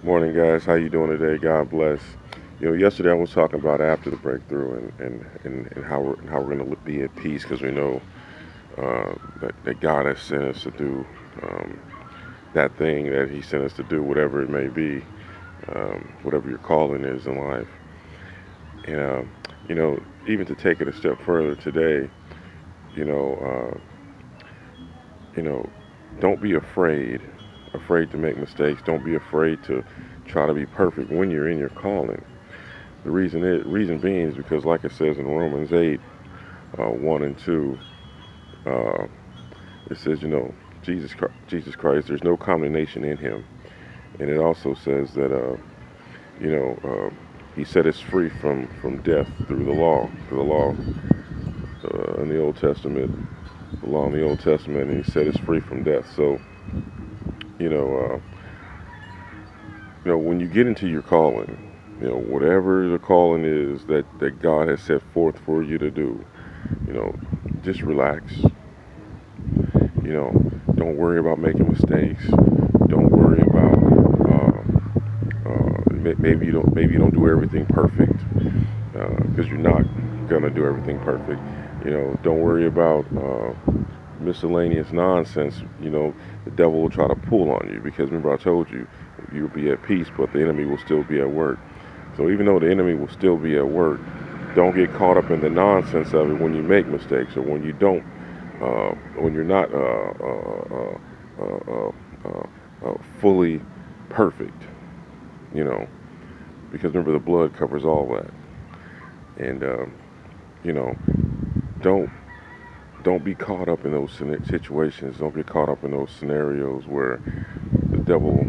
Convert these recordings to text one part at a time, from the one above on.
Morning, guys. How you doing today? God bless. Yesterday I was talking about after the breakthrough and how we're going to be at peace because we know that God has sent us to do that thing that He sent us to do, whatever it may be, whatever your calling is in life. And even to take it a step further today, you know, you know, don't be afraid to make mistakes. Don't be afraid to try to be perfect when you're in your calling. The reason being is because, like it says in Romans 8, 1 and 2, uh, it says, Jesus Christ, there's no condemnation in Him, and it also says that, you know, uh, He set us free from death through the law, in the Old Testament, the law in the Old Testament, and He set us free from death. So, you know, when you get into your calling, whatever the calling is that God has set forth for you to do, you know, just relax. Don't worry about making mistakes. Don't worry about maybe you don't do everything perfect because you're not gonna do everything perfect. Don't worry about miscellaneous nonsense. The devil will try to pull on you because remember I told you you'll be at peace, but the enemy will still be at work. So even though the enemy will still be at work, don't get caught up in the nonsense of it when you make mistakes or when you don't, when you're not fully perfect. You know, because remember the blood covers all that, and you know, don't don't be caught up in those situations. Don't get caught up in those scenarios where the devil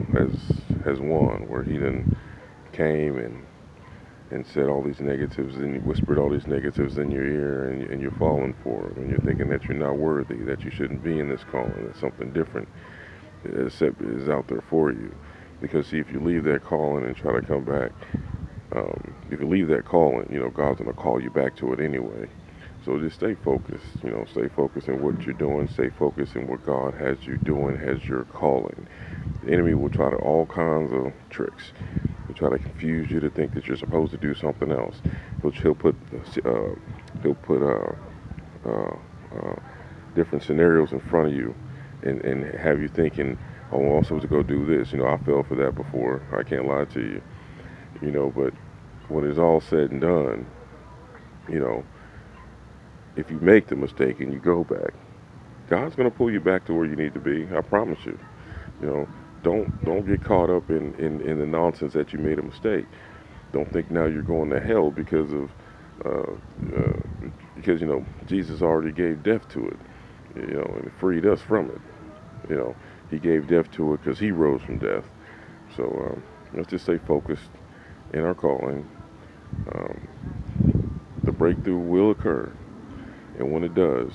has won, where he then came and said all these negatives and you whispered all these negatives in your ear and you're falling for it and you're thinking that you're not worthy, that you shouldn't be in this calling, that something different is out there for you. Because see, if you leave that calling and try to come back, if you leave that calling, God's going to call you back to it anyway. So just stay focused, stay focused in what you're doing, stay focused in what God has you doing, has your calling. The enemy will try to all kinds of tricks. He'll try to confuse you to think that you're supposed to do something else. He'll put he'll put uh, uh, different scenarios in front of you, and have you thinking, oh, I'm supposed to go do this. I fell for that before. I can't lie to you. But when it's all said and done, you know, if you make the mistake and you go back, God's gonna pull you back to where you need to be. I promise you. You know, don't get caught up in the nonsense that you made a mistake. Don't think now you're going to hell uh, uh, because Jesus already gave death to it. And freed us from it. He gave death to it because He rose from death. So let's just stay focused in our calling. Um, the breakthrough will occur, and when it does,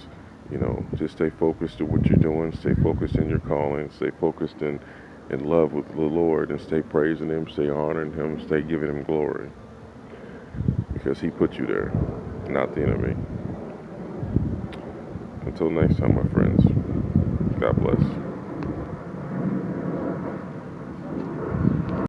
just stay focused to what you're doing. Stay focused in your calling. Stay focused in love with the Lord, and stay praising Him. Stay honoring Him. Stay giving Him glory, because He put you there, not the enemy. Until next time, my friends. God bless.